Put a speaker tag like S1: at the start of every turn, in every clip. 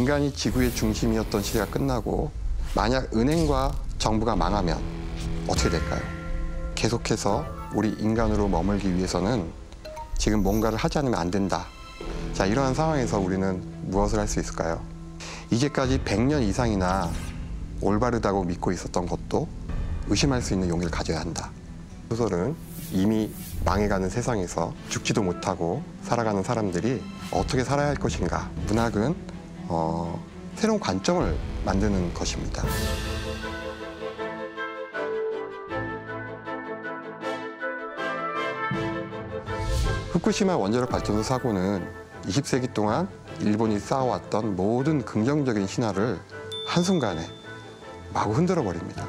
S1: 인간이 지구의 중심이었던 시대가 끝나고 만약 은행과 정부가 망하면 어떻게 될까요? 계속해서 우리 인간으로 머물기 위해서는 지금 뭔가를 하지 않으면 안 된다. 자, 이러한 상황에서 우리는 무엇을 할 수 있을까요? 이제까지 100년 이상이나 올바르다고 믿고 있었던 것도 의심할 수 있는 용기를 가져야 한다. 소설은 이미 망해가는 세상에서 죽지도 못하고 살아가는 사람들이 어떻게 살아야 할 것인가. 문학은 새로운 관점을 만드는 것입니다. 후쿠시마 원자력 발전소 사고는 20세기 동안 일본이 쌓아왔던 모든 긍정적인 신화를 한순간에 마구 흔들어 버립니다.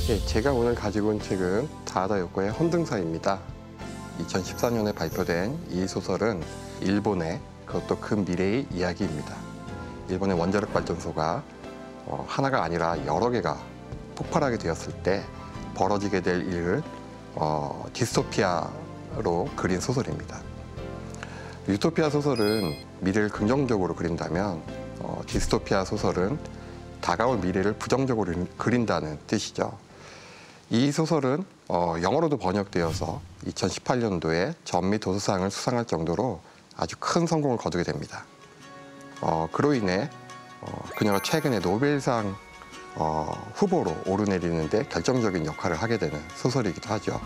S1: 네, 제가 오늘 가지고 온 책은 다하다 요코의 헌등사입니다. 2014년에 발표된 이 소설은 일본의 그것도 그 미래의 이야기입니다. 일본의 원자력 발전소가 하나가 아니라 여러 개가 폭발하게 되었을 때 벌어지게 될 일을 디스토피아로 그린 소설입니다. 유토피아 소설은 미래를 긍정적으로 그린다면 디스토피아 소설은 다가올 미래를 부정적으로 그린다는 뜻이죠. 이 소설은 영어로도 번역되어서 2018년도에 전미 도서상을 수상할 정도로 아주 큰 성공을 거두게 됩니다. 그로 인해 그녀가 최근에 노벨상 후보로 오르내리는데 결정적인 역할을 하게 되는 소설이기도 하죠.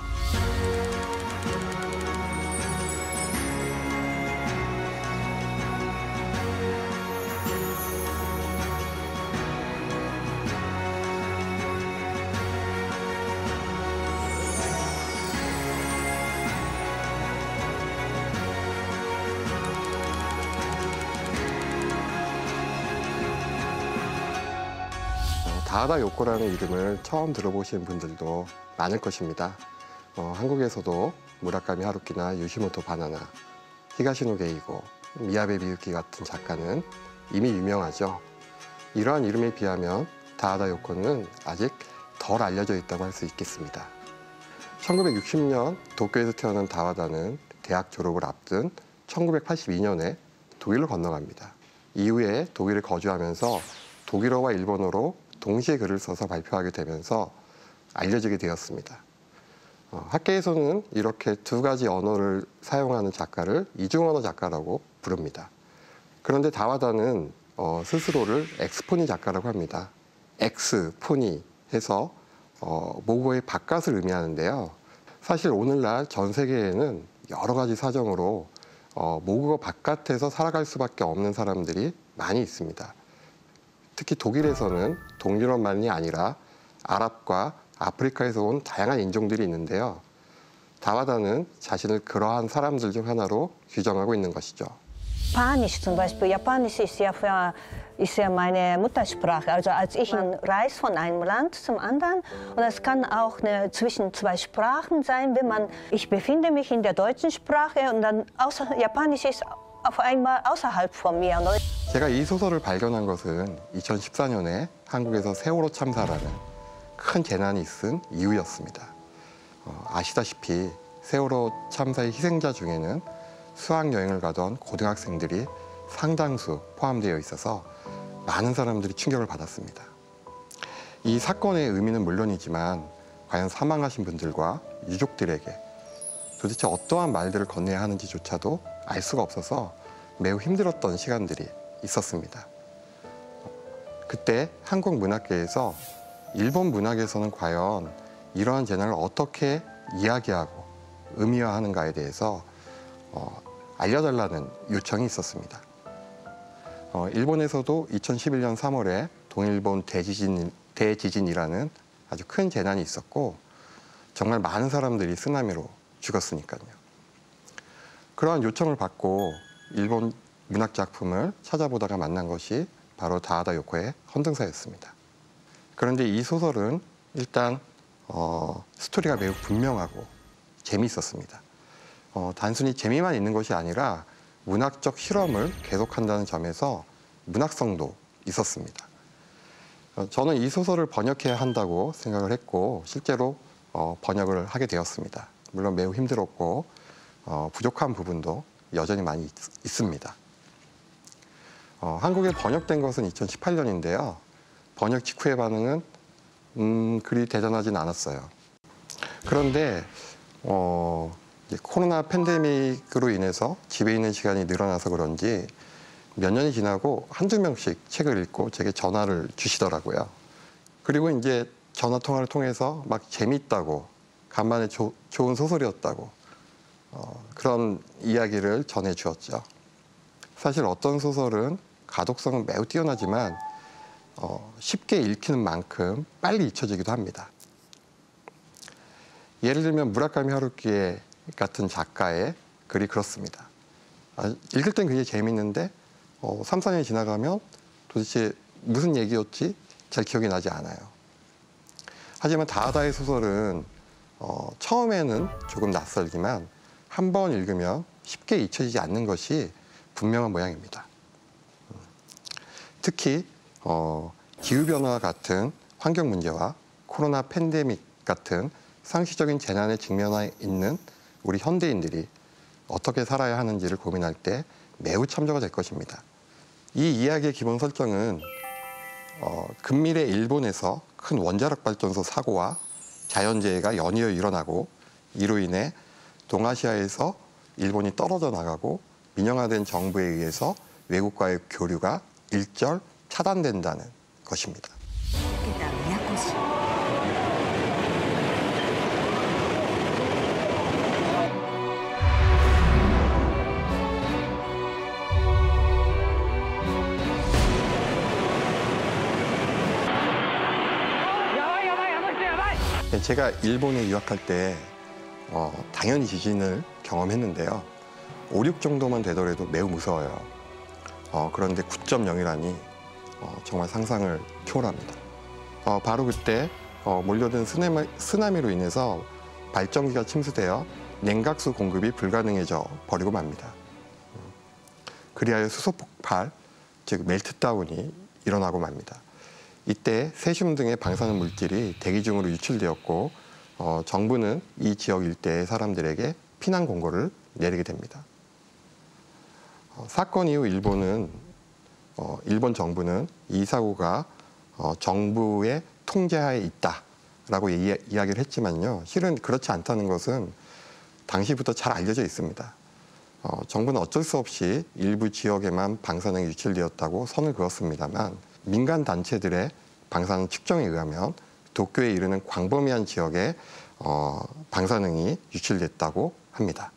S1: 다하다 요코라는 이름을 처음 들어보신 분들도 많을 것입니다. 한국에서도 무라카미 하루키나 요시모토 바나나, 히가시노 게이고, 미야베 미유키 같은 작가는 이미 유명하죠. 이러한 이름에 비하면 다하다 요코는 아직 덜 알려져 있다고 할 수 있겠습니다. 1960년 도쿄에서 태어난 다하다는 대학 졸업을 앞둔 1982년에 독일로 건너갑니다. 이후에 독일에 거주하면서 독일어와 일본어로 동시에 글을 써서 발표하게 되면서 알려지게 되었습니다. 학계에서는 이렇게 두 가지 언어를 사용하는 작가를 이중언어 작가라고 부릅니다. 그런데 다하다는 스스로를 엑스포니 작가라고 합니다. 엑스포니 해서 모국어의 바깥을 의미하는데요. 사실 오늘날 전 세계에는 여러 가지 사정으로 모국어 바깥에서 살아갈 수밖에 없는 사람들이 많이 있습니다. 특히 독일에서는 동유럽만이 아니라 아랍과 아프리카에서 온 다양한 인종들이 있는데요. 다하다는 자신을 그러한 사람들 중 하나로 규정하고 있는 것이죠.
S2: Japanisch zum Beispiel. Japanisch ist ja meine Muttersprache. Also als ich reise von einem Land zum anderen, und es kann auch zwischen zwei Sprachen sein, ich befinde mich in der deutschen Sprache und dann Japanisch ist auf einmal außerhalb von mir.
S1: 제가 이 소설을 발견한 것은 2014년에 한국에서 세월호 참사라는 큰 재난이 있은 이후였습니다. 아시다시피 세월호 참사의 희생자 중에는 수학여행을 가던 고등학생들이 상당수 포함되어 있어서 많은 사람들이 충격을 받았습니다. 이 사건의 의미는 물론이지만 과연 사망하신 분들과 유족들에게 도대체 어떠한 말들을 건네야 하는지조차도 알 수가 없어서 매우 힘들었던 시간들이 있었습니다. 그때 한국 문학계에서 일본 문학에서는 과연 이러한 재난을 어떻게 이야기하고 의미화하는가에 대해서 알려달라는 요청이 있었습니다. 일본에서도 2011년 3월에 동일본 대지진이라는 아주 큰 재난이 있었고 정말 많은 사람들이 쓰나미로 죽었으니까요. 그러한 요청을 받고 일본 문학 작품을 찾아보다가 만난 것이 바로 다하다 요코의 헌등사였습니다. 그런데 이 소설은 일단 스토리가 매우 분명하고 재미있었습니다. 단순히 재미만 있는 것이 아니라 문학적 실험을 계속한다는 점에서 문학성도 있었습니다. 저는 이 소설을 번역해야 한다고 생각을 했고 실제로 번역을 하게 되었습니다. 물론 매우 힘들었고 부족한 부분도 여전히 많이 있습니다. 한국에 번역된 것은 2018년인데요. 번역 직후의 반응은 그리 대단하진 않았어요. 그런데 코로나 팬데믹으로 인해서 집에 있는 시간이 늘어나서 그런지 몇 년이 지나고 한두 명씩 책을 읽고 제게 전화를 주시더라고요. 그리고 이제 전화 통화를 통해서 막 재미있다고, 간만에 좋은 소설이었다고 그런 이야기를 전해 주었죠. 사실 어떤 소설은 가독성은 매우 뛰어나지만 쉽게 읽히는 만큼 빨리 잊혀지기도 합니다. 예를 들면 무라카미 하루키 같은 작가의 글이 그렇습니다. 읽을 땐 굉장히 재밌는데 3, 4년이 지나가면 도대체 무슨 얘기였지? 잘 기억이 나지 않아요. 하지만 다하다의 소설은 처음에는 조금 낯설지만 한 번 읽으면 쉽게 잊혀지지 않는 것이 분명한 모양입니다. 특히 기후변화 같은 환경 문제와 코로나 팬데믹 같은 상시적인 재난에 직면해 있는 우리 현대인들이 어떻게 살아야 하는지를 고민할 때 매우 참조가 될 것입니다. 이 이야기의 기본 설정은 근미래 일본에서 큰 원자력 발전소 사고와 자연재해가 연이어 일어나고 이로 인해 동아시아에서 일본이 떨어져 나가고 민영화된 정부에 의해서 외국과의 교류가 일절 차단된다는 것입니다. 제가 일본에 유학할 때 당연히 지진을 경험했는데요. 5, 6 정도만 되더라도 매우 무서워요. 그런데 9.0이라니 정말 상상을 초월합니다. 바로 그때 몰려든 쓰나미로 인해서 발전기가 침수되어 냉각수 공급이 불가능해져 버리고 맙니다. 그리하여 수소폭발, 즉 멜트다운이 일어나고 맙니다. 이때 세슘 등의 방사능 물질이 대기 중으로 유출되었고 정부는 이 지역 일대의 사람들에게 피난 공고를 내리게 됩니다. 사건 이후 일본 정부는 이 사고가 정부의 통제하에 있다라고 이야기를 했지만요. 실은 그렇지 않다는 것은 당시부터 잘 알려져 있습니다. 정부는 어쩔 수 없이 일부 지역에만 방사능이 유출되었다고 선을 그었습니다만 민간 단체들의 방사능 측정에 의하면 도쿄에 이르는 광범위한 지역에 방사능이 유출됐다고 합니다.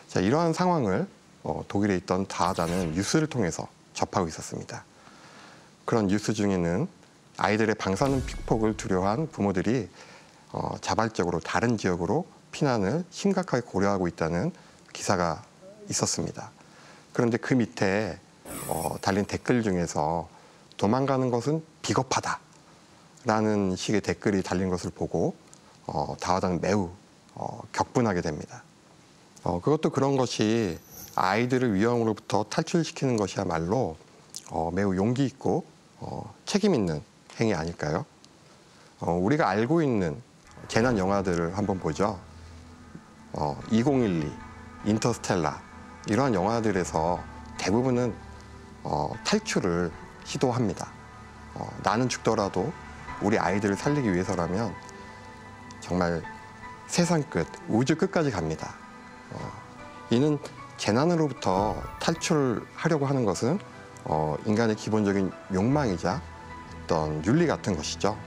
S1: 자, 이러한 상황을 독일에 있던 다하다는 뉴스를 통해서 접하고 있었습니다. 그런 뉴스 중에는 아이들의 방사능 피폭을 두려워한 부모들이 자발적으로 다른 지역으로 피난을 심각하게 고려하고 있다는 기사가 있었습니다. 그런데 그 밑에 달린 댓글 중에서 도망가는 것은 비겁하다라는 식의 댓글이 달린 것을 보고 다하다는 매우 격분하게 됩니다. 그것도 그런 것이 아이들을 위험으로부터 탈출시키는 것이야말로 매우 용기 있고 책임 있는 행위 아닐까요? 우리가 알고 있는 재난 영화들을 한번 보죠. 2012, 인터스텔라 이러한 영화들에서 대부분은 탈출을 시도합니다. 나는 죽더라도 우리 아이들을 살리기 위해서라면 정말 세상 끝, 우주 끝까지 갑니다. 이는 재난으로부터 탈출하려고 하는 것은 인간의 기본적인 욕망이자 어떤 윤리 같은 것이죠.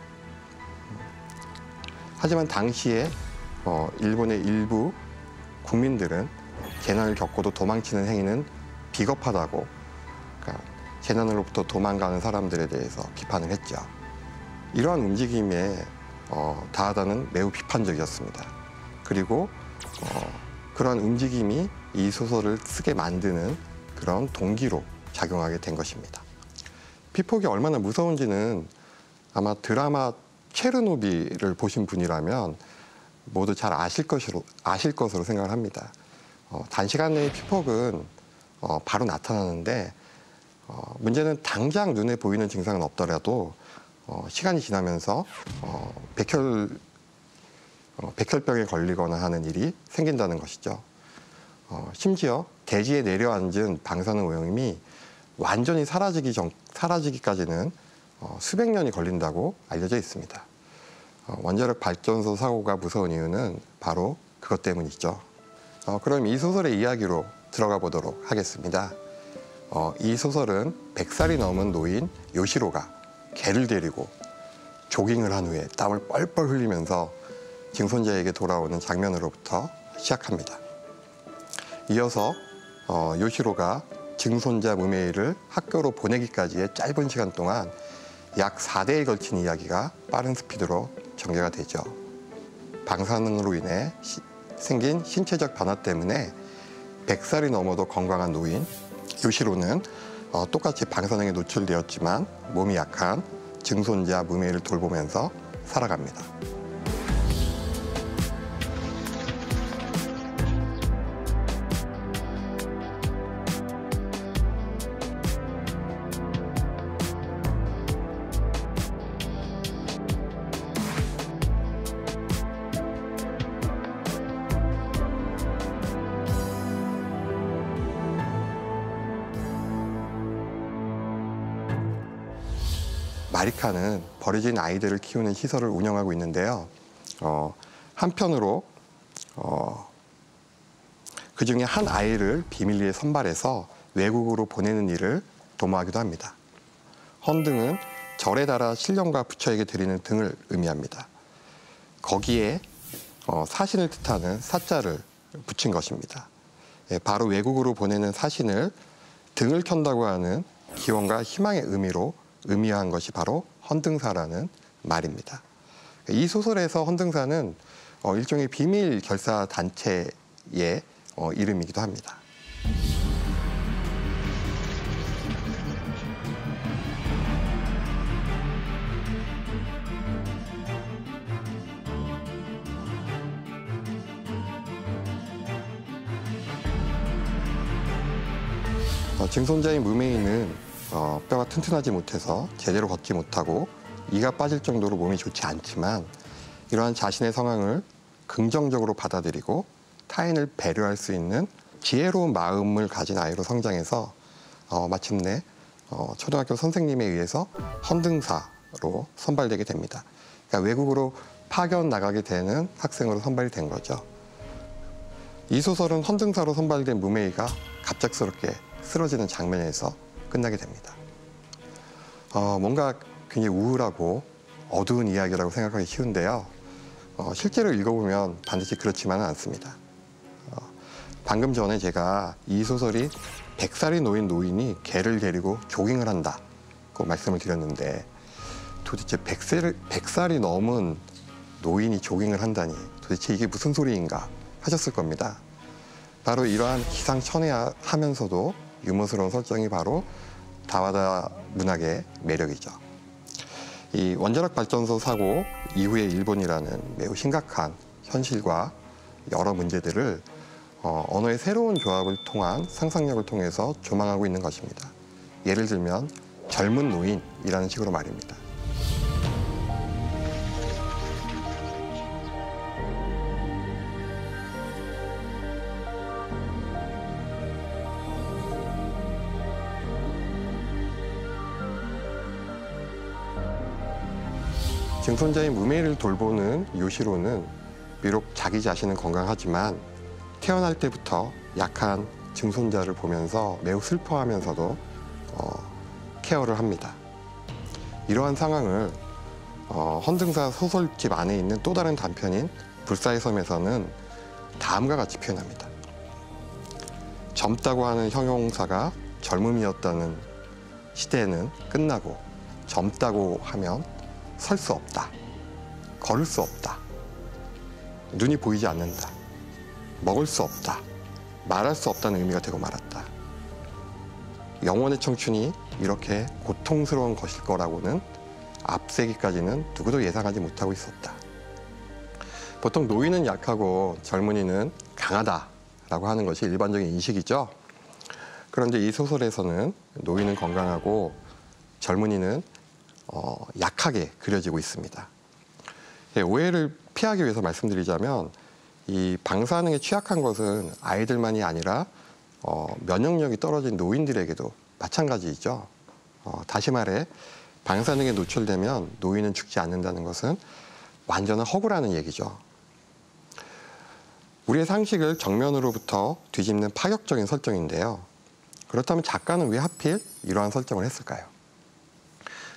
S1: 하지만 당시에 일본의 일부 국민들은 재난을 겪고도 도망치는 행위는 비겁하다고, 그러니까 재난으로부터 도망가는 사람들에 대해서 비판을 했죠. 이러한 움직임에 다하다는 매우 비판적이었습니다. 그리고 그러한 움직임이 이 소설을 쓰게 만드는 그런 동기로 작용하게 된 것입니다. 피폭이 얼마나 무서운지는 아마 드라마 체르노빌을 보신 분이라면 모두 잘 아실 것으로 생각을 합니다. 단시간 내의 피폭은 바로 나타나는데 문제는 당장 눈에 보이는 증상은 없더라도 시간이 지나면서 백혈병에 걸리거나 하는 일이 생긴다는 것이죠. 심지어 대지에 내려앉은 방사능 오염이 완전히 사라지기까지는 수백 년이 걸린다고 알려져 있습니다. 원자력 발전소 사고가 무서운 이유는 바로 그것 때문이죠. 그럼 이 소설의 이야기로 들어가 보도록 하겠습니다. 이 소설은 100살이 넘은 노인 요시로가 개를 데리고 조깅을 한 후에 땀을 뻘뻘 흘리면서 증손자에게 돌아오는 장면으로부터 시작합니다. 이어서 요시로가 증손자 무메이를 학교로 보내기까지의 짧은 시간 동안 약 4대에 걸친 이야기가 빠른 스피드로 전개가 되죠. 방사능으로 인해 생긴 신체적 변화 때문에 100살이 넘어도 건강한 노인 요시로는 똑같이 방사능에 노출되었지만 몸이 약한 증손자 무메이를 돌보면서 살아갑니다. 마리카는 버려진 아이들을 키우는 시설을 운영하고 있는데요. 한편으로 그중에 한 아이를 비밀리에 선발해서 외국으로 보내는 일을 도모하기도 합니다. 헌등은 절에 달아 신령과 부처에게 드리는 등을 의미합니다. 거기에 사신을 뜻하는 사자를 붙인 것입니다. 바로 외국으로 보내는 사신을 등을 켠다고 하는 기원과 희망의 의미로 의미한 것이 바로 헌등사라는 말입니다. 이 소설에서 헌등사는 일종의 비밀 결사 단체의 이름이기도 합니다. 증손자인 무메이는 뼈가 튼튼하지 못해서 제대로 걷지 못하고 이가 빠질 정도로 몸이 좋지 않지만 이러한 자신의 상황을 긍정적으로 받아들이고 타인을 배려할 수 있는 지혜로운 마음을 가진 아이로 성장해서 마침내 초등학교 선생님에 의해서 헌등사로 선발되게 됩니다. 그러니까 외국으로 파견 나가게 되는 학생으로 선발이 된 거죠. 이 소설은 헌등사로 선발된 무메이가 갑작스럽게 쓰러지는 장면에서 끝나게 됩니다. 뭔가 굉장히 우울하고 어두운 이야기라고 생각하기 쉬운데요. 실제로 읽어보면 반드시 그렇지만은 않습니다. 방금 전에 제가 이 소설이 100살이 놓인 노인이 개를 데리고 조깅을 한다고 말씀을 드렸는데 도대체 100살이 넘은 노인이 조깅을 한다니 도대체 이게 무슨 소리인가 하셨을 겁니다. 바로 이러한 기상천외하면서도 유머스러운 설정이 바로 다와다 문학의 매력이죠. 이 원자력 발전소 사고 이후의 일본이라는 매우 심각한 현실과 여러 문제들을 언어의 새로운 조합을 통한 상상력을 통해서 조망하고 있는 것입니다. 예를 들면 젊은 노인이라는 식으로 말입니다. 증손자인 무메이를 돌보는 요시로는 비록 자기 자신은 건강하지만 태어날 때부터 약한 증손자를 보면서 매우 슬퍼하면서도 케어를 합니다. 이러한 상황을 헌등사 소설집 안에 있는 또 다른 단편인 불사의 섬에서는 다음과 같이 표현합니다. 젊다고 하는 형용사가 젊음이었다는 시대는 끝나고 젊다고 하면 설 수 없다, 걸을 수 없다, 눈이 보이지 않는다, 먹을 수 없다, 말할 수 없다는 의미가 되고 말았다. 영원의 청춘이 이렇게 고통스러운 것일 거라고는 앞세기까지는 누구도 예상하지 못하고 있었다. 보통 노인은 약하고 젊은이는 강하다라고 하는 것이 일반적인 인식이죠. 그런데 이 소설에서는 노인은 건강하고 젊은이는 약하게 그려지고 있습니다. 예, 오해를 피하기 위해서 말씀드리자면 이 방사능에 취약한 것은 아이들만이 아니라 면역력이 떨어진 노인들에게도 마찬가지이죠. 다시 말해 방사능에 노출되면 노인은 죽지 않는다는 것은 완전한 허구라는 얘기죠. 우리의 상식을 정면으로부터 뒤집는 파격적인 설정인데요. 그렇다면 작가는 왜 하필 이러한 설정을 했을까요?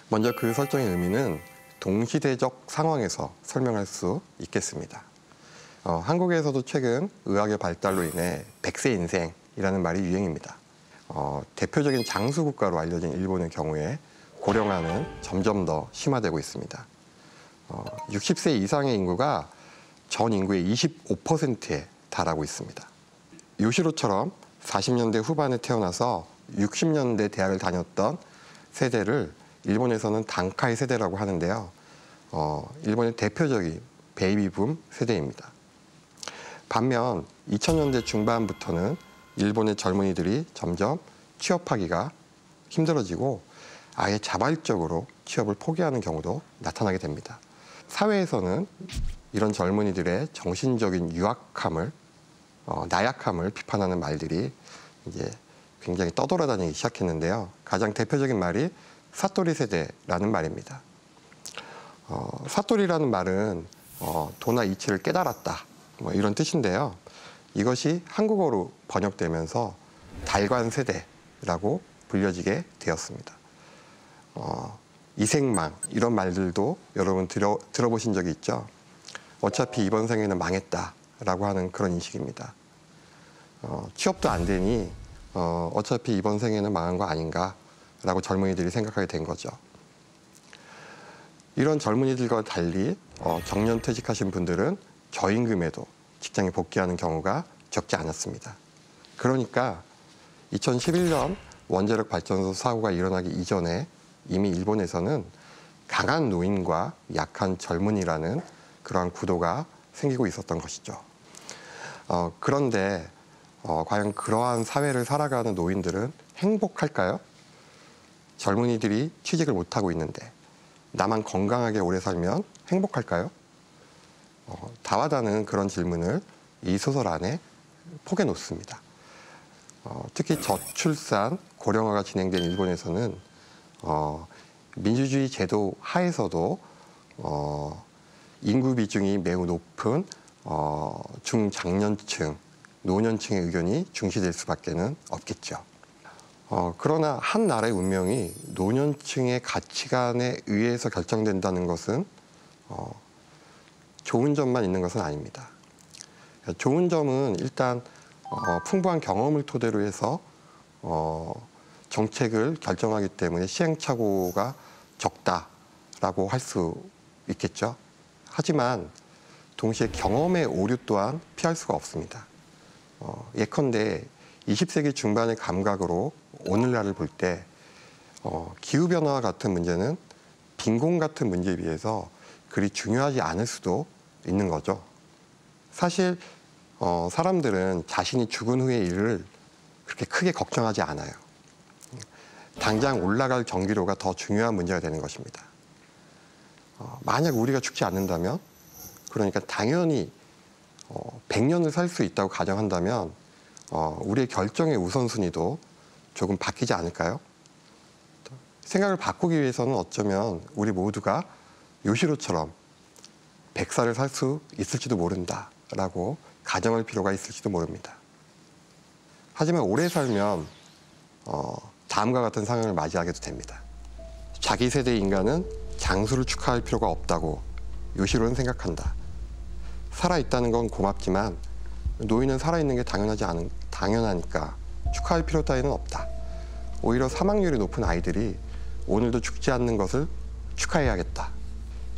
S1: 먼저 그 설정의 의미는 동시대적 상황에서 설명할 수 있겠습니다. 한국에서도 최근 의학의 발달로 인해 100세 인생이라는 말이 유행입니다. 대표적인 장수국가로 알려진 일본의 경우에 고령화는 점점 더 심화되고 있습니다. 60세 이상의 인구가 전 인구의 25%에 달하고 있습니다. 요시로처럼 40년대 후반에 태어나서 60년대 대학을 다녔던 세대를 일본에서는 단카이 세대라고 하는데요. 일본의 대표적인 베이비붐 세대입니다. 반면 2000년대 중반부터는 일본의 젊은이들이 점점 취업하기가 힘들어지고 아예 자발적으로 취업을 포기하는 경우도 나타나게 됩니다. 사회에서는 이런 젊은이들의 정신적인 유약함을, 나약함을 비판하는 말들이 이제 굉장히 떠돌아다니기 시작했는데요. 가장 대표적인 말이 사토리 세대라는 말입니다. 사토리라는 말은 도나 이치를 깨달았다, 뭐 이런 뜻인데요. 이것이 한국어로 번역되면서 달관 세대라고 불려지게 되었습니다. 이생망 이런 말들도 여러분 들어보신 적이 있죠. 어차피 이번 생에는 망했다라고 하는 그런 인식입니다. 취업도 안 되니 어차피 이번 생에는 망한 거 아닌가라고 젊은이들이 생각하게 된 거죠. 이런 젊은이들과 달리 정년퇴직하신 분들은 저임금에도 직장에 복귀하는 경우가 적지 않았습니다. 그러니까 2011년 원자력 발전소 사고가 일어나기 이전에 이미 일본에서는 강한 노인과 약한 젊은이라는 그러한 구도가 생기고 있었던 것이죠. 그런데 과연 그러한 사회를 살아가는 노인들은 행복할까요? 젊은이들이 취직을 못하고 있는데 나만 건강하게 오래 살면 행복할까요? 다와다는 그런 질문을 이 소설 안에 포개 놓습니다. 특히 저출산, 고령화가 진행된 일본에서는 민주주의 제도 하에서도 인구 비중이 매우 높은 중장년층, 노년층의 의견이 중시될 수밖에는 없겠죠. 그러나 한 나라의 운명이 노년층의 가치관에 의해서 결정된다는 것은 좋은 점만 있는 것은 아닙니다. 좋은 점은 일단 풍부한 경험을 토대로 해서 정책을 결정하기 때문에 시행착오가 적다라고 할 수 있겠죠. 하지만 동시에 경험의 오류 또한 피할 수가 없습니다. 예컨대 20세기 중반의 감각으로 오늘날을 볼 때 기후변화와 같은 문제는 빈곤 같은 문제에 비해서 그리 중요하지 않을 수도 있는 거죠. 사실 사람들은 자신이 죽은 후의 일을 그렇게 크게 걱정하지 않아요. 당장 올라갈 전기료가 더 중요한 문제가 되는 것입니다. 만약 우리가 죽지 않는다면, 그러니까 당연히 100년을 살 수 있다고 가정한다면 우리의 결정의 우선순위도 조금 바뀌지 않을까요? 생각을 바꾸기 위해서는 어쩌면 우리 모두가 요시로처럼 100살을 살 수 있을지도 모른다라고 가정할 필요가 있을지도 모릅니다. 하지만 오래 살면 다음과 같은 상황을 맞이하게도 됩니다. 자기 세대의 인간은 장수를 축하할 필요가 없다고 요시로는 생각한다. 살아있다는 건 고맙지만 노인은 살아있는 게 당연하니까 축하할 필요 따위는 없다. 오히려 사망률이 높은 아이들이 오늘도 죽지 않는 것을 축하해야겠다.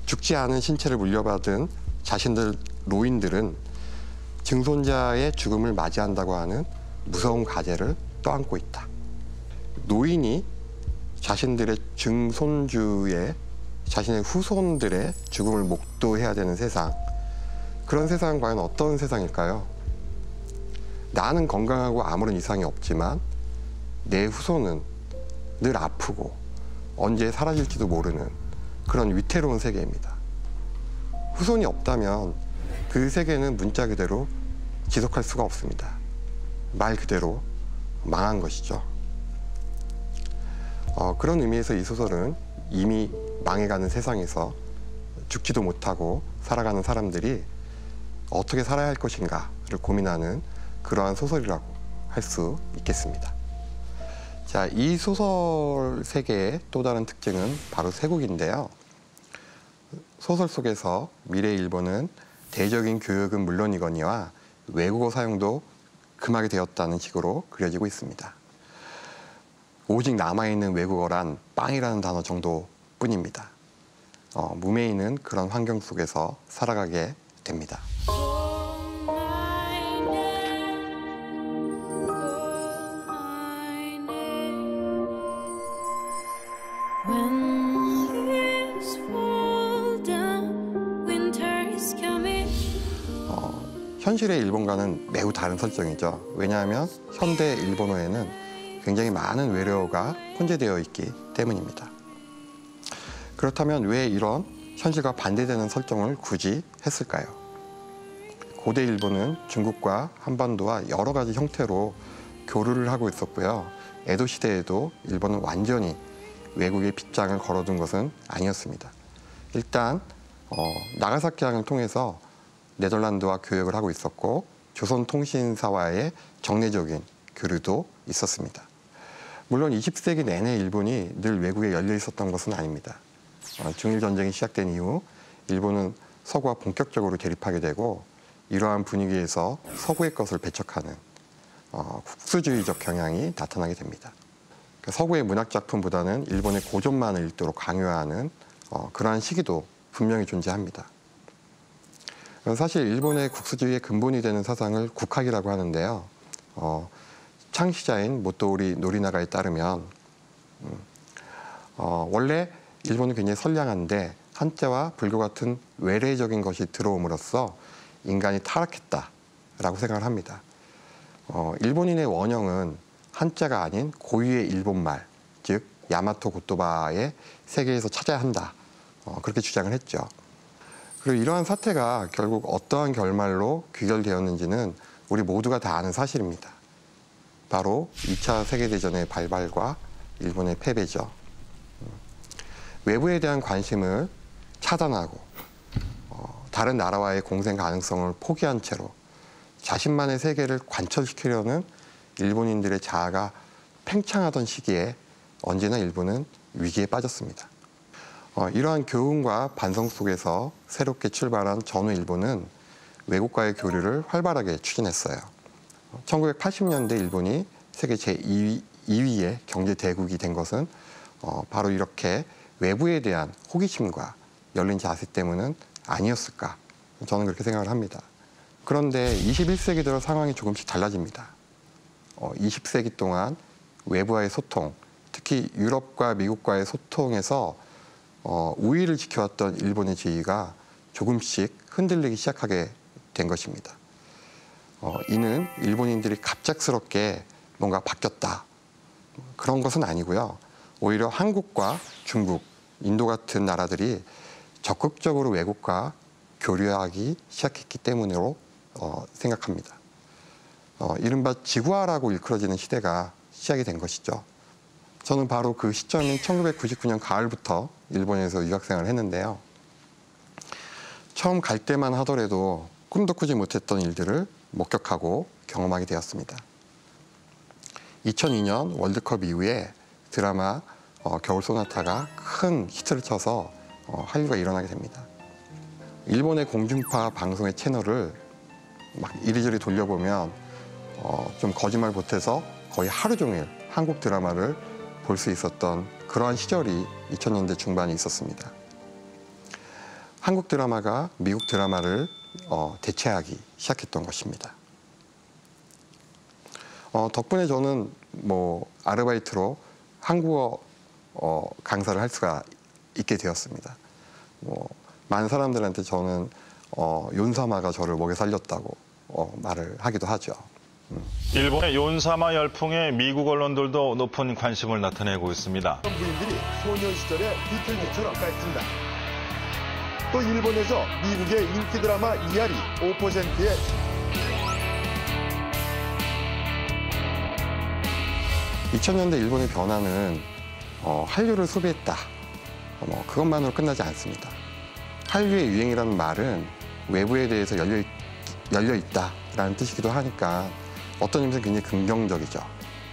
S1: 죽지 않은 신체를 물려받은 자신들 노인들은 증손자의 죽음을 맞이한다고 하는 무서운 과제를 떠안고 있다. 노인이 자신들의 증손주의 자신의 후손들의 죽음을 목도해야 되는 세상, 그런 세상은 과연 어떤 세상일까요? 나는 건강하고 아무런 이상이 없지만 내 후손은 늘 아프고 언제 사라질지도 모르는 그런 위태로운 세계입니다. 후손이 없다면 그 세계는 문자 그대로 지속할 수가 없습니다. 말 그대로 망한 것이죠. 그런 의미에서 이 소설은 이미 망해가는 세상에서 죽지도 못하고 살아가는 사람들이 어떻게 살아야 할 것인가를 고민하는 그러한 소설이라고 할 수 있겠습니다. 자, 이 소설 세계의 또 다른 특징은 바로 세국인데요. 소설 속에서 미래 일본은 대적인 교육은 물론이거니와 외국어 사용도 금하게 되었다는 식으로 그려지고 있습니다. 오직 남아있는 외국어란 빵이라는 단어 정도뿐입니다. 무매인은 그런 환경 속에서 살아가게 됩니다. 현실의 일본과는 매우 다른 설정이죠. 왜냐하면 현대 일본어에는 굉장히 많은 외래어가 혼재되어 있기 때문입니다. 그렇다면 왜 이런 현실과 반대되는 설정을 굳이 했을까요? 고대 일본은 중국과 한반도와 여러 가지 형태로 교류를 하고 있었고요. 에도 시대에도 일본은 완전히 외국의 빗장을 걸어둔 것은 아니었습니다. 일단 나가사키항을 통해서 네덜란드와 교역을 하고 있었고 조선통신사와의 정례적인 교류도 있었습니다. 물론 20세기 내내 일본이 늘 외국에 열려 있었던 것은 아닙니다. 중일전쟁이 시작된 이후 일본은 서구와 본격적으로 대립하게 되고 이러한 분위기에서 서구의 것을 배척하는 국수주의적 경향이 나타나게 됩니다. 서구의 문학작품보다는 일본의 고전만을 읽도록 강요하는 그러한 시기도 분명히 존재합니다. 사실 일본의 국수주의의 근본이 되는 사상을 국학이라고 하는데요. 창시자인 모토우리 노리나가에 따르면 원래 일본은 굉장히 선량한데 한자와 불교 같은 외래적인 것이 들어옴으로써 인간이 타락했다라고 생각을 합니다. 일본인의 원형은 한자가 아닌 고유의 일본말, 즉 야마토 고토바의 세계에서 찾아야 한다. 그렇게 주장을 했죠. 그리고 이러한 사태가 결국 어떠한 결말로 귀결되었는지는 우리 모두가 다 아는 사실입니다. 바로 2차 세계대전의 발발과 일본의 패배죠. 외부에 대한 관심을 차단하고 다른 나라와의 공생 가능성을 포기한 채로 자신만의 세계를 관철시키려는 일본인들의 자아가 팽창하던 시기에 언제나 일본은 위기에 빠졌습니다. 이러한 교훈과 반성 속에서 새롭게 출발한 전후 일본은 외국과의 교류를 활발하게 추진했어요. 1980년대 일본이 세계 제2위의 경제 대국이 된 것은 바로 이렇게 외부에 대한 호기심과 열린 자세 때문은 아니었을까, 저는 그렇게 생각을 합니다. 그런데 21세기 들어 상황이 조금씩 달라집니다. 20세기 동안 외부와의 소통, 특히 유럽과 미국과의 소통에서 우위를 지켜왔던 일본의 지위가 조금씩 흔들리기 시작하게 된 것입니다. 이는 일본인들이 갑작스럽게 뭔가 바뀌었다, 그런 것은 아니고요. 오히려 한국과 중국, 인도 같은 나라들이 적극적으로 외국과 교류하기 시작했기 때문으로 생각합니다. 이른바 지구화라고 일컬어지는 시대가 시작이 된 것이죠. 저는 바로 그 시점인 1999년 가을부터 일본에서 유학생활을 했는데요. 처음 갈 때만 하더라도 꿈도 꾸지 못했던 일들을 목격하고 경험하게 되었습니다. 2002년 월드컵 이후에 드라마 겨울 소나타가 큰 히트를 쳐서 한류가 일어나게 됩니다. 일본의 공중파 방송의 채널을 막 이리저리 돌려보면 좀 거짓말 못해서 거의 하루 종일 한국 드라마를 볼 수 있었던 그러한 시절이 2000년대 중반에 있었습니다. 한국 드라마가 미국 드라마를 대체하기 시작했던 것입니다. 덕분에 저는 아르바이트로 한국어 강사를 할 수가 있게 되었습니다. 많은 사람들한테 저는 윤사마가 저를 먹여 살렸다고 말을 하기도 하죠.
S3: 일본의 윤사마 열풍에 미국 언론들도 높은 관심을 나타내고 있습니다.
S4: 부인들이 소년 시절의 비틀즈처럼 했습니다. 또 일본에서 미국의 인기 드라마 이알이 5%의
S1: 2000년대 일본의 변화는 한류를 소비했다. 그것만으로 끝나지 않습니다. 한류의 유행이라는 말은 외부에 대해서 열려 있다라는 뜻이기도 하니까 어떤 점에서 굉장히 긍정적이죠.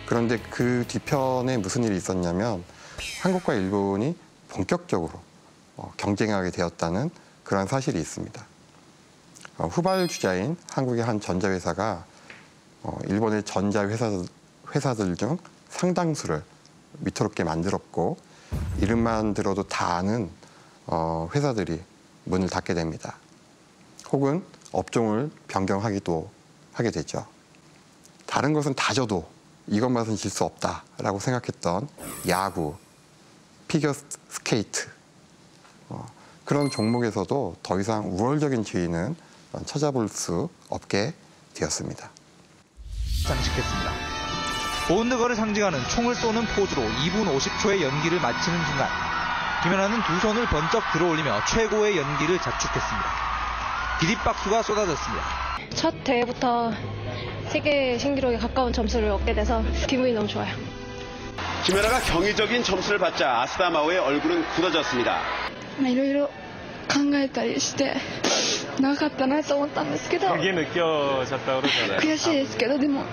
S1: 그런데 그 뒤편에 무슨 일이 있었냐면 한국과 일본이 본격적으로 경쟁하게 되었다는 그런 사실이 있습니다. 후발주자인 한국의 한 전자회사가 일본의 전자회사들 중 상당수를 위태롭게 만들었고 이름만 들어도 다 아는 회사들이 문을 닫게 됩니다. 혹은 업종을 변경하기도 하게 되죠. 다른 것은 다 져도 이것만은 질 수 없다라고 생각했던 야구, 피겨 스케이트 그런 종목에서도 더 이상 우월적인 지위는 찾아볼 수 없게 되었습니다.
S5: 장식했습니다. 본드거를 상징하는 총을 쏘는 포즈로 2분 50초의 연기를 마치는 순간 김연아는 두 손을 번쩍 들어올리며 최고의 연기를 자축했습니다. 기립박수가 쏟아졌습니다.
S6: 첫 대회부터 세계 신기록에 가까운 점수를 얻게 돼서 기분이 너무 좋아요.
S7: 김연아가 경이적인 점수를 받자 아스다마오의 얼굴은 굳어졌습니다.
S6: いろいろ考えたりして長かったなと思ったんですけど
S3: 그게 느껴졌다 그러잖아요.
S6: 悔しいですけどでも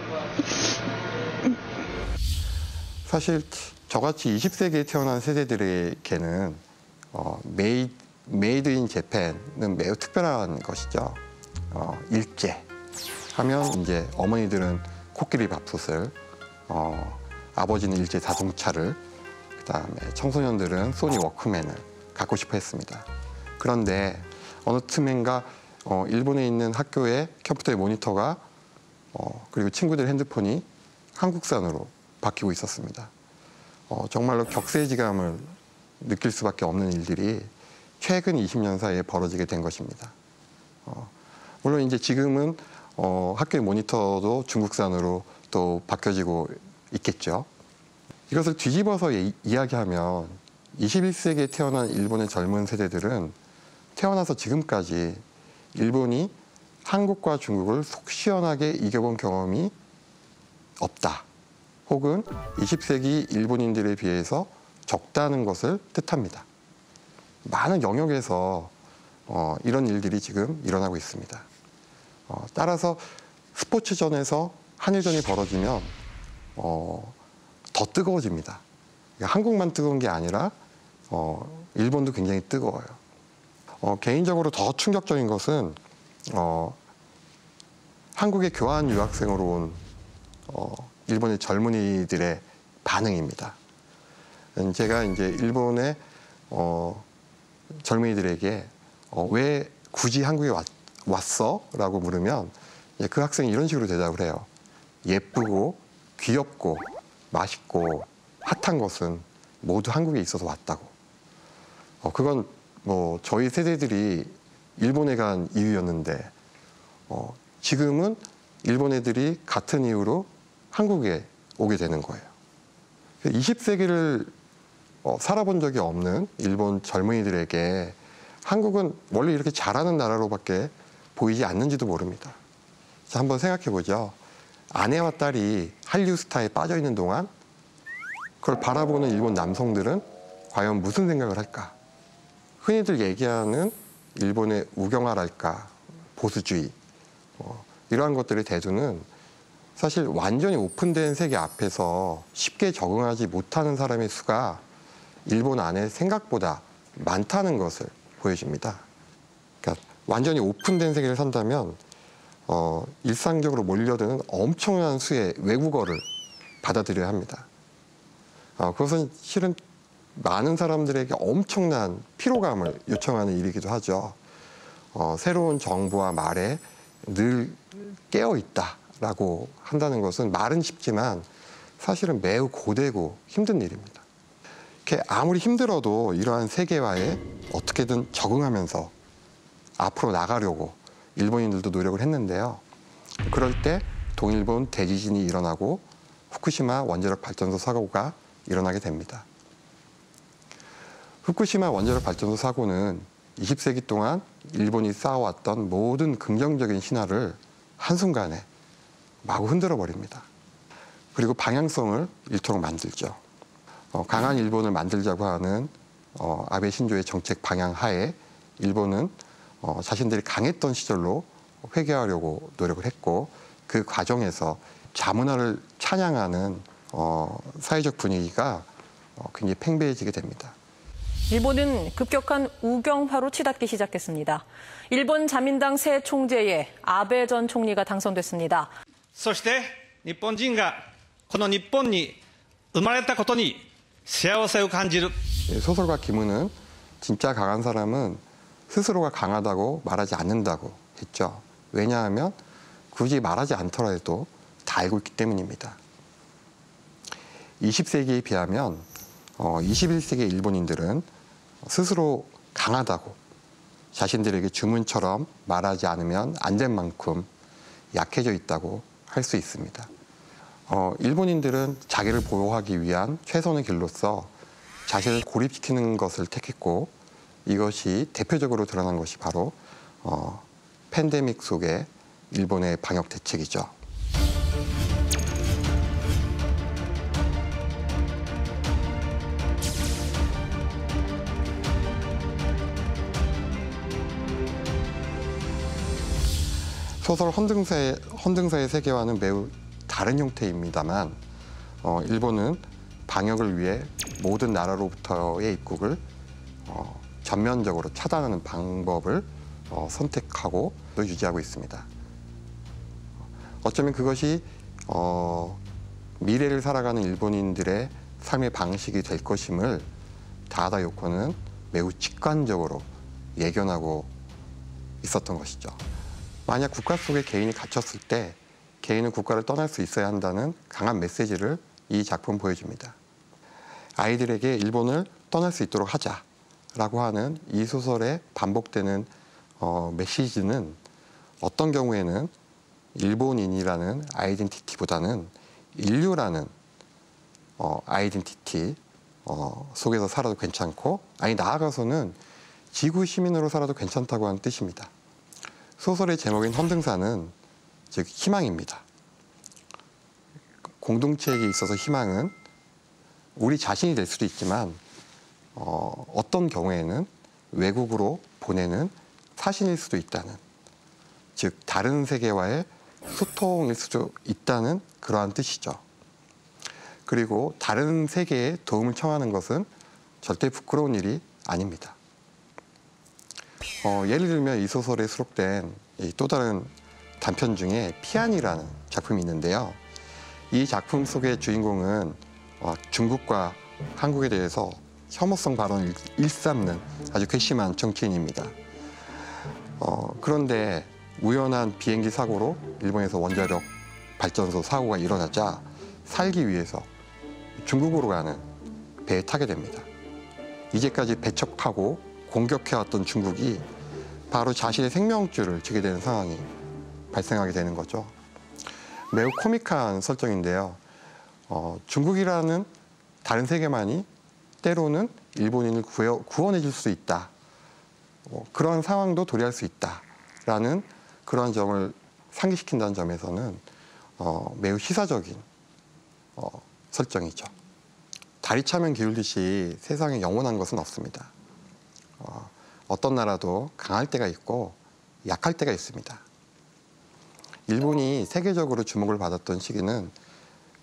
S1: 사실 저같이 20세기에 태어난 세대들에게는 메이드 인 재팬은 매우 특별한 것이죠. 일제 하면 이제 어머니들은 코끼리 밥솥을, 아버지는 일제 자동차를, 그다음에 청소년들은 소니 워크맨을 갖고 싶어 했습니다. 그런데 어느 틈엔가 일본에 있는 학교의 컴퓨터의 모니터가 그리고 친구들 핸드폰이 한국산으로 바뀌고 있었습니다. 정말로 격세지감을 느낄 수밖에 없는 일들이 최근 20년 사이에 벌어지게 된 것입니다. 물론 이제 지금은 학교의 모니터도 중국산으로 또 바뀌어지고 있겠죠. 이것을 뒤집어서 이야기하면 21세기에 태어난 일본의 젊은 세대들은 태어나서 지금까지 일본이 한국과 중국을 속 시원하게 이겨본 경험이 없다. 혹은 20세기 일본인들에 비해서 적다는 것을 뜻합니다. 많은 영역에서 이런 일들이 지금 일어나고 있습니다. 따라서 스포츠전에서 한일전이 벌어지면 더 뜨거워집니다. 한국만 뜨거운 게 아니라 일본도 굉장히 뜨거워요. 개인적으로 더 충격적인 것은 한국에 교환 유학생으로 온 일본의 젊은이들의 반응입니다. 제가 이제 일본의 젊은이들에게 왜 굳이 한국에 왔어? 라고 물으면 그 학생이 이런 식으로 대답을 해요. 예쁘고 귀엽고 맛있고 핫한 것은 모두 한국에 있어서 왔다고. 그건 뭐 저희 세대들이 일본에 간 이유였는데 지금은 일본 애들이 같은 이유로 한국에 오게 되는 거예요. 20세기를 살아본 적이 없는 일본 젊은이들에게 한국은 원래 이렇게 잘하는 나라로밖에 보이지 않는지도 모릅니다. 자, 한번 생각해 보죠. 아내와 딸이 한류 스타에 빠져 있는 동안 그걸 바라보는 일본 남성들은 과연 무슨 생각을 할까? 흔히들 얘기하는 일본의 우경화랄까, 보수주의, 이러한 것들의 대두는 사실 완전히 오픈된 세계 앞에서 쉽게 적응하지 못하는 사람의 수가 일본 안에 생각보다 많다는 것을 보여줍니다. 그러니까 완전히 오픈된 세계를 산다면 일상적으로 몰려드는 엄청난 수의 외국어를 받아들여야 합니다. 그것은 실은 많은 사람들에게 엄청난 피로감을 요청하는 일이기도 하죠. 새로운 정보와 말에 늘 깨어 있다라고 한다는 것은 말은 쉽지만 사실은 매우 고되고 힘든 일입니다. 이렇게 아무리 힘들어도 이러한 세계화에 어떻게든 적응하면서 앞으로 나가려고 일본인들도 노력을 했는데요. 그럴 때 동일본 대지진이 일어나고 후쿠시마 원자력 발전소 사고가 일어나게 됩니다. 후쿠시마 원자력 발전소 사고는 20세기 동안 일본이 쌓아왔던 모든 긍정적인 신화를 한순간에 마구 흔들어 버립니다. 그리고 방향성을 잃도록 만들죠. 강한 일본을 만들자고 하는 아베 신조의 정책 방향 하에 일본은 자신들이 강했던 시절로 회귀하려고 노력을 했고, 그 과정에서 자문화를 찬양하는 사회적 분위기가 굉장히 팽배해지게 됩니다.
S8: 일본은 급격한 우경화로 치닫기 시작했습니다. 일본 자민당 새 총재에 아베 전 총리가 당선됐습니다.
S9: そして日本人がこの日本に生まれたことに幸せを感じる.
S1: 소설가 김은은 진짜 강한 사람은 스스로가 강하다고 말하지 않는다고 했죠. 왜냐하면 굳이 말하지 않더라도 다 알고 있기 때문입니다. 20세기에 비하면 21세기 일본인들은 스스로 강하다고 자신들에게 주문처럼 말하지 않으면 안 될 만큼 약해져 있다고 할 수 있습니다. 일본인들은 자기를 보호하기 위한 최선의 길로서 자신을 고립시키는 것을 택했고, 이것이 대표적으로 드러난 것이 바로 팬데믹 속의 일본의 방역 대책이죠. 소설 헌등사의 세계와는 매우 다른 형태입니다만, 일본은 방역을 위해 모든 나라로부터의 입국을 전면적으로 차단하는 방법을 선택하고 유지하고 있습니다. 어쩌면 그것이 미래를 살아가는 일본인들의 삶의 방식이 될 것임을 다하다 요코는 매우 직관적으로 예견하고 있었던 것이죠. 만약 국가 속에 개인이 갇혔을 때 개인은 국가를 떠날 수 있어야 한다는 강한 메시지를 이 작품 보여줍니다. 아이들에게 일본을 떠날 수 있도록 하자라고 하는 이 소설에 반복되는 메시지는 어떤 경우에는 일본인이라는 아이덴티티보다는 인류라는 아이덴티티 속에서 살아도 괜찮고, 아니 나아가서는 지구 시민으로 살아도 괜찮다고 하는 뜻입니다. 소설의 제목인 헌등사는 즉 희망입니다. 공동체에게 있어서 희망은 우리 자신이 될 수도 있지만 어떤 경우에는 외국으로 보내는 사신일 수도 있다는, 즉 다른 세계와의 소통일 수도 있다는 그러한 뜻이죠. 그리고 다른 세계에 도움을 청하는 것은 절대 부끄러운 일이 아닙니다. 예를 들면 이 소설에 수록된 또 다른 단편 중에 피안이라는 작품이 있는데요. 이 작품 속의 주인공은 중국과 한국에 대해서 혐오성 발언을 일삼는 아주 괘씸한 정치인입니다. 그런데 우연한 비행기 사고로 일본에서 원자력 발전소 사고가 일어나자 살기 위해서 중국으로 가는 배에 타게 됩니다. 이제까지 배척하고 공격해왔던 중국이 바로 자신의 생명줄을 지게 되는 상황이 발생하게 되는 거죠. 매우 코믹한 설정인데요. 중국이라는 다른 세계만이 때로는 일본인을 구원해 줄 수 있다. 그런 상황도 도래할 수 있다라는 그런 점을 상기시킨다는 점에서는 매우 시사적인 설정이죠. 다리 차면 기울듯이 세상에 영원한 것은 없습니다. 어떤 나라도 강할 때가 있고 약할 때가 있습니다. 일본이 세계적으로 주목을 받았던 시기는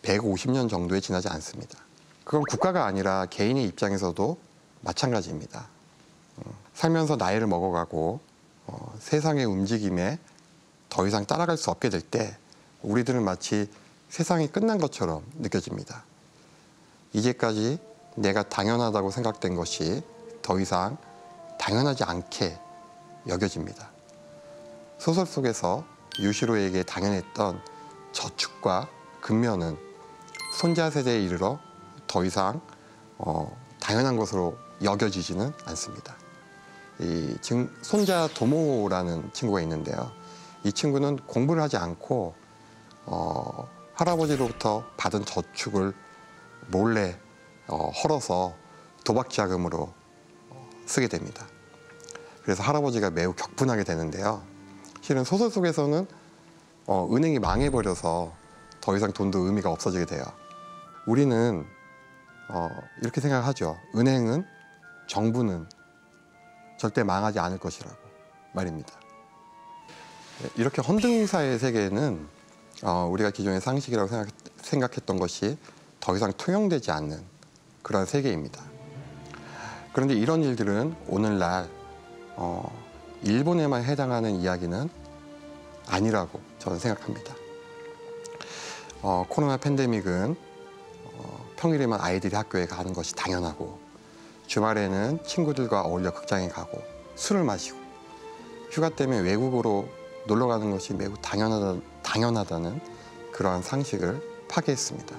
S1: 150년 정도에 지나지 않습니다. 그건 국가가 아니라 개인의 입장에서도 마찬가지입니다. 살면서 나이를 먹어가고 세상의 움직임에 더 이상 따라갈 수 없게 될 때 우리들은 마치 세상이 끝난 것처럼 느껴집니다. 이제까지 내가 당연하다고 생각된 것이 더 이상 당연하지 않게 여겨집니다. 소설 속에서 유시로에게 당연했던 저축과 근면은 손자 세대에 이르러 더 이상 당연한 것으로 여겨지지는 않습니다. 손자 도모라는 친구가 있는데요. 이 친구는 공부를 하지 않고 할아버지로부터 받은 저축을 몰래 헐어서 도박 자금으로 쓰게 됩니다. 그래서 할아버지가 매우 격분하게 되는데요. 실은 소설 속에서는 은행이 망해버려서 더 이상 돈도 의미가 없어지게 돼요. 우리는 이렇게 생각하죠. 은행은, 정부는 절대 망하지 않을 것이라고 말입니다. 이렇게 헌등사의 세계는 우리가 기존의 상식이라고 생각했던 것이 더 이상 통용되지 않는 그런 세계입니다. 그런데 이런 일들은 오늘날 일본에만 해당하는 이야기는 아니라고 저는 생각합니다. 코로나 팬데믹은 평일에만 아이들이 학교에 가는 것이 당연하고, 주말에는 친구들과 어울려 극장에 가고 술을 마시고, 휴가 때문에 외국으로 놀러 가는 것이 매우 당연하다는 그러한 상식을 파괴했습니다.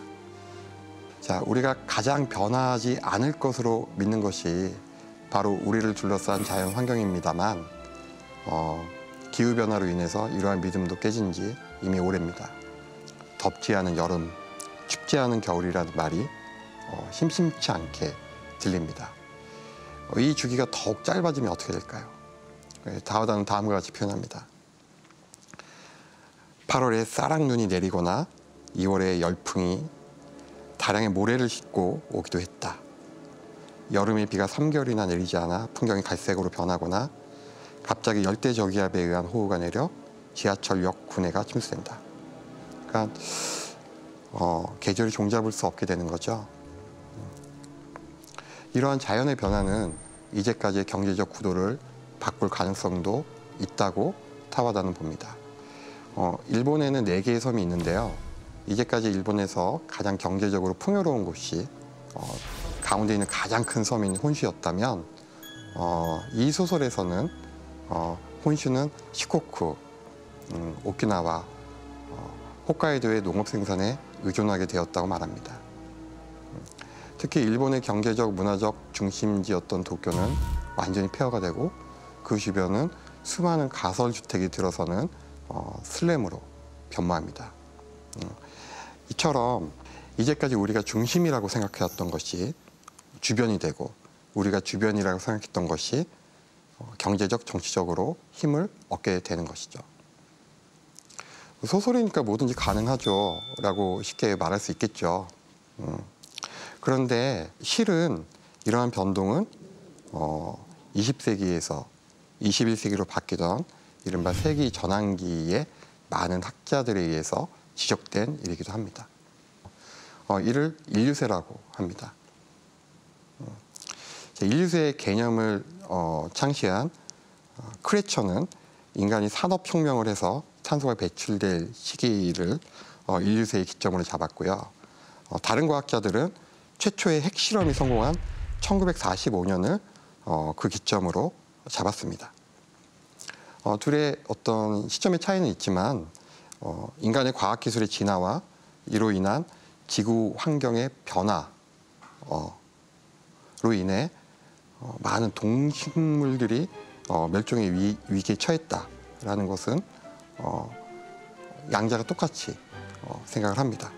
S1: 자, 우리가 가장 변하지 않을 것으로 믿는 것이 바로 우리를 둘러싼 자연 환경입니다만, 기후변화로 인해서 이러한 믿음도 깨진 지 이미 오래입니다. 덥지 않은 여름, 춥지 않은 겨울이라는 말이 심심치 않게 들립니다. 이 주기가 더욱 짧아지면 어떻게 될까요? 다우다는 다음과 같이 표현합니다. 8월에 싸락눈이 내리거나 2월에 열풍이 다량의 모래를 싣고 오기도 했다. 여름에 비가 3개월이나 내리지 않아 풍경이 갈색으로 변하거나 갑자기 열대저기압에 의한 호우가 내려 지하철역 군해가 침수된다. 그러니까 계절이 종잡을 수 없게 되는 거죠. 이러한 자연의 변화는 이제까지의 경제적 구도를 바꿀 가능성도 있다고 타와다는 봅니다. 일본에는 4개의 섬이 있는데요. 이제까지 일본에서 가장 경제적으로 풍요로운 곳이 가운데 있는 가장 큰 섬인 혼슈였다면, 이 소설에서는 혼슈는 시코쿠, 오키나와, 홋카이도의 농업 생산에 의존하게 되었다고 말합니다. 특히 일본의 경제적, 문화적 중심지였던 도쿄는 완전히 폐허가 되고, 그 주변은 수많은 가설주택이 들어서는 슬램으로 변모합니다. 이처럼 이제까지 우리가 중심이라고 생각해왔던 것이 주변이 되고, 우리가 주변이라고 생각했던 것이 경제적, 정치적으로 힘을 얻게 되는 것이죠. 소설이니까 뭐든지 가능하죠 라고 쉽게 말할 수 있겠죠. 그런데 실은 이러한 변동은 20세기에서 21세기로 바뀌던 이른바 세기 전환기의 많은 학자들에 의해서 지적된 일이기도 합니다. 이를 인류세라고 합니다. 인류세의 개념을 창시한 크레처는 인간이 산업혁명을 해서 탄소가 배출될 시기를 인류세의 기점으로 잡았고요. 다른 과학자들은 최초의 핵실험이 성공한 1945년을 그 기점으로 잡았습니다. 둘의 어떤 시점의 차이는 있지만 인간의 과학기술의 진화와 이로 인한 지구 환경의 변화로 인해 많은 동식물들이 멸종의 위기에 처했다라는 것은 양자가 똑같이 생각을 합니다.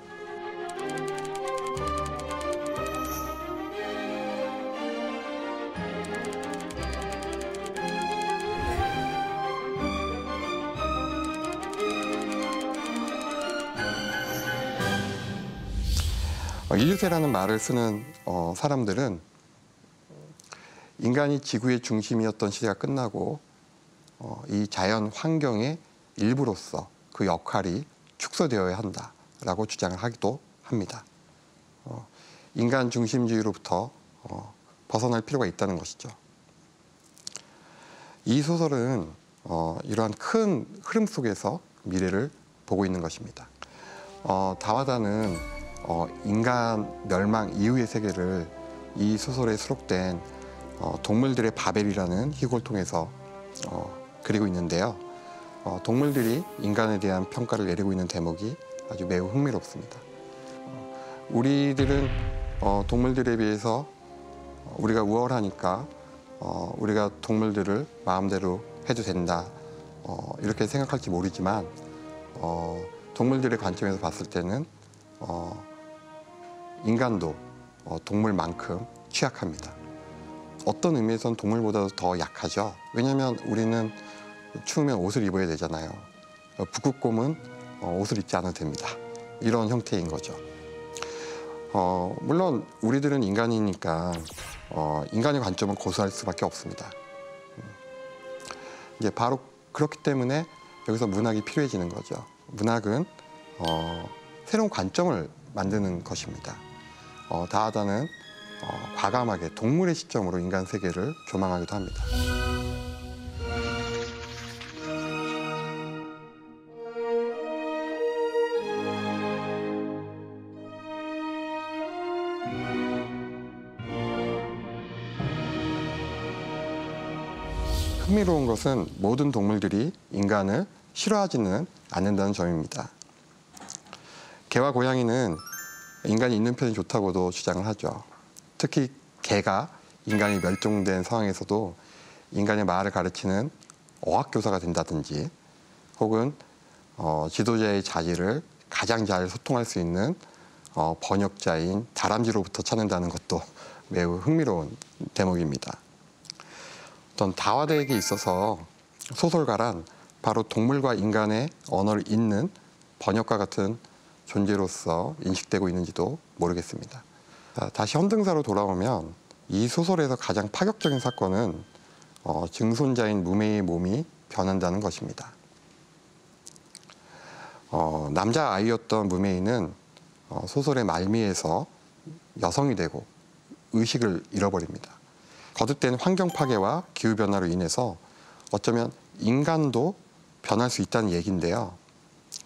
S1: 인류세라는 말을 쓰는 사람들은 인간이 지구의 중심이었던 시대가 끝나고 이 자연 환경의 일부로서 그 역할이 축소되어야 한다라고 주장을 하기도 합니다. 인간 중심주의로부터 벗어날 필요가 있다는 것이죠. 이 소설은 이러한 큰 흐름 속에서 미래를 보고 있는 것입니다. 다와다는 인간 멸망 이후의 세계를 이 소설에 수록된 동물들의 바벨이라는 희곡을 통해서 그리고 있는데요. 동물들이 인간에 대한 평가를 내리고 있는 대목이 아주 매우 흥미롭습니다. 우리들은 동물들에 비해서 우리가 우월하니까 우리가 동물들을 마음대로 해도 된다 이렇게 생각할지 모르지만 동물들의 관점에서 봤을 때는 인간도 동물만큼 취약합니다. 어떤 의미에서는 동물보다도 더 약하죠. 왜냐하면 우리는 추우면 옷을 입어야 되잖아요. 북극곰은 옷을 입지 않아도 됩니다. 이런 형태인 거죠. 물론 우리들은 인간이니까 인간의 관점은 고수할 수밖에 없습니다. 이제 바로 그렇기 때문에 여기서 문학이 필요해지는 거죠. 문학은 새로운 관점을 만드는 것입니다. 다하다는 과감하게 동물의 시점으로 인간 세계를 조망하기도 합니다. 흥미로운 것은 모든 동물들이 인간을 싫어하지는 않는다는 점입니다. 개와 고양이는 인간이 있는 편이 좋다고도 주장을 하죠. 특히 개가 인간이 멸종된 상황에서도 인간의 말을 가르치는 어학교사가 된다든지 혹은 지도자의 자질을 가장 잘 소통할 수 있는 번역자인 다람쥐로부터 찾는다는 것도 매우 흥미로운 대목입니다. 어떤 다화대에게 있어서 소설가란 바로 동물과 인간의 언어를 잇는 번역가 같은 존재로서 인식되고 있는지도 모르겠습니다. 다시 헌등사로 돌아오면 이 소설에서 가장 파격적인 사건은 증손자인 무매의 몸이 변한다는 것입니다. 남자아이였던 무매이는 소설의 말미에서 여성이 되고 의식을 잃어버립니다. 거듭된 환경 파괴와 기후변화로 인해서 어쩌면 인간도 변할 수 있다는 얘기인데요.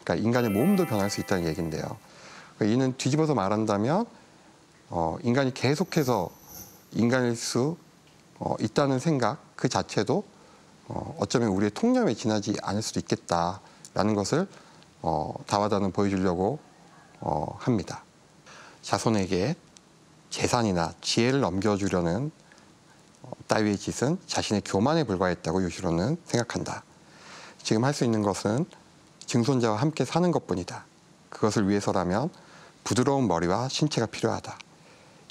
S1: 그러니까 인간의 몸도 변할 수 있다는 얘기인데요. 이는 뒤집어서 말한다면 인간이 계속해서 인간일 수 있다는 생각 그 자체도 어쩌면 우리의 통념에 지나지 않을 수도 있겠다라는 것을 다와다는 보여주려고 합니다. 자손에게 재산이나 지혜를 넘겨주려는 따위의 짓은 자신의 교만에 불과했다고 요시로는 생각한다. 지금 할 수 있는 것은 증손자와 함께 사는 것뿐이다. 그것을 위해서라면 부드러운 머리와 신체가 필요하다.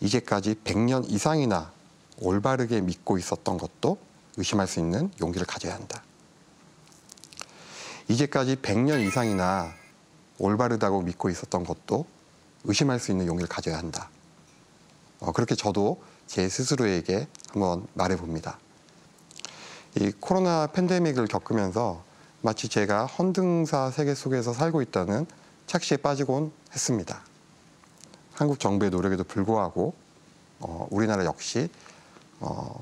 S1: 이제까지 100년 이상이나 올바르게 믿고 있었던 것도 의심할 수 있는 용기를 가져야 한다. 이제까지 100년 이상이나 올바르다고 믿고 있었던 것도 의심할 수 있는 용기를 가져야 한다. 그렇게 저도 제 스스로에게 한번 말해봅니다. 이 코로나 팬데믹을 겪으면서 마치 제가 헌등사 세계 속에서 살고 있다는 착시에 빠지곤 했습니다. 한국 정부의 노력에도 불구하고 우리나라 역시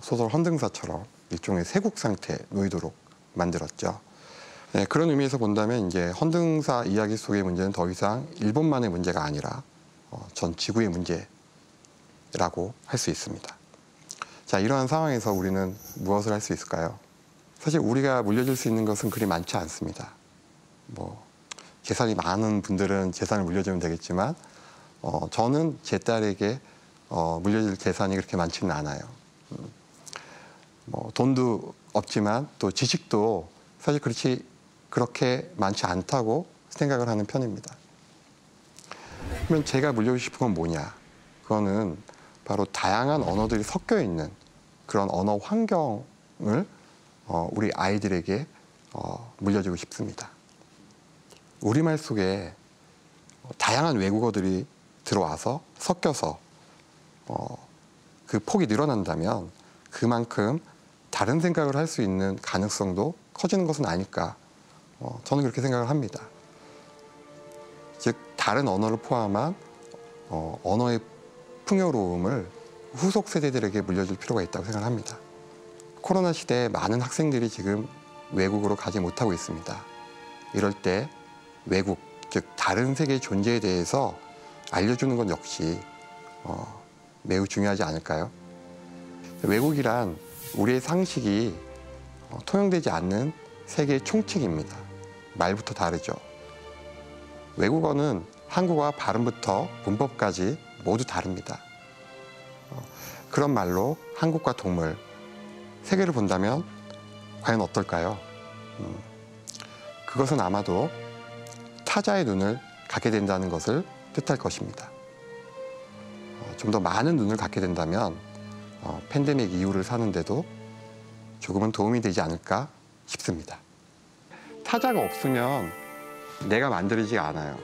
S1: 소설 헌등사처럼 일종의 세국 상태에 놓이도록 만들었죠. 네, 그런 의미에서 본다면 이제 헌등사 이야기 속의 문제는 더 이상 일본만의 문제가 아니라 전 지구의 문제라고 할 수 있습니다. 자, 이러한 상황에서 우리는 무엇을 할 수 있을까요? 사실 우리가 물려줄 수 있는 것은 그리 많지 않습니다. 재산이 많은 분들은 재산을 물려주면 되겠지만 저는 제 딸에게 물려줄 재산이 그렇게 많지는 않아요. 돈도 없지만 또 지식도 사실 그렇게 많지 않다고 생각을 하는 편입니다. 그러면 제가 물려주고 싶은 건 뭐냐? 그거는 바로 다양한 언어들이 섞여 있는 그런 언어 환경을 우리 아이들에게 물려주고 싶습니다. 우리말 속에 다양한 외국어들이 들어와서 섞여서 그 폭이 늘어난다면 그만큼 다른 생각을 할 수 있는 가능성도 커지는 것은 아닐까. 저는 그렇게 생각을 합니다. 즉 다른 언어를 포함한 언어의 풍요로움을 후속 세대들에게 물려줄 필요가 있다고 생각합니다. 코로나 시대에 많은 학생들이 지금 외국으로 가지 못하고 있습니다. 이럴 때 외국, 즉 다른 세계의 존재에 대해서 알려주는 것 역시 매우 중요하지 않을까요? 외국이란 우리의 상식이 통용되지 않는 세계의 총칙입니다. 말부터 다르죠. 외국어는 한국어와 발음부터 문법까지 모두 다릅니다. 그런 말로 한국과 동물, 세계를 본다면 과연 어떨까요? 그것은 아마도 타자의 눈을 갖게 된다는 것을 뜻할 것입니다. 좀 더 많은 눈을 갖게 된다면 팬데믹 이후를 사는데도 조금은 도움이 되지 않을까 싶습니다. 타자가 없으면 내가 만들어지지 않아요.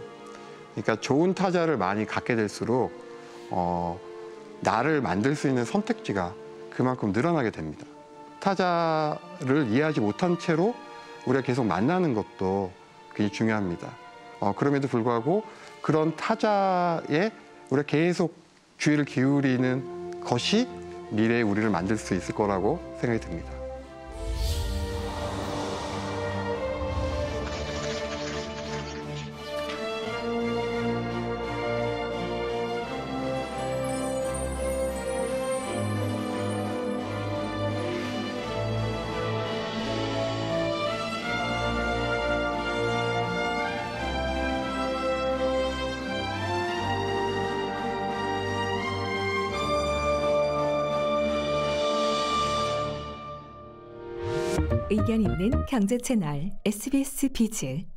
S1: 그러니까 좋은 타자를 많이 갖게 될수록 나를 만들 수 있는 선택지가 그만큼 늘어나게 됩니다. 타자를 이해하지 못한 채로 우리가 계속 만나는 것도 굉장히 중요합니다. 그럼에도 불구하고 그런 타자에 우리가 계속 주의를 기울이는 것이 미래의 우리를 만들 수 있을 거라고 생각이 듭니다.
S10: 의견 있는 경제 채널 SBS 비즈.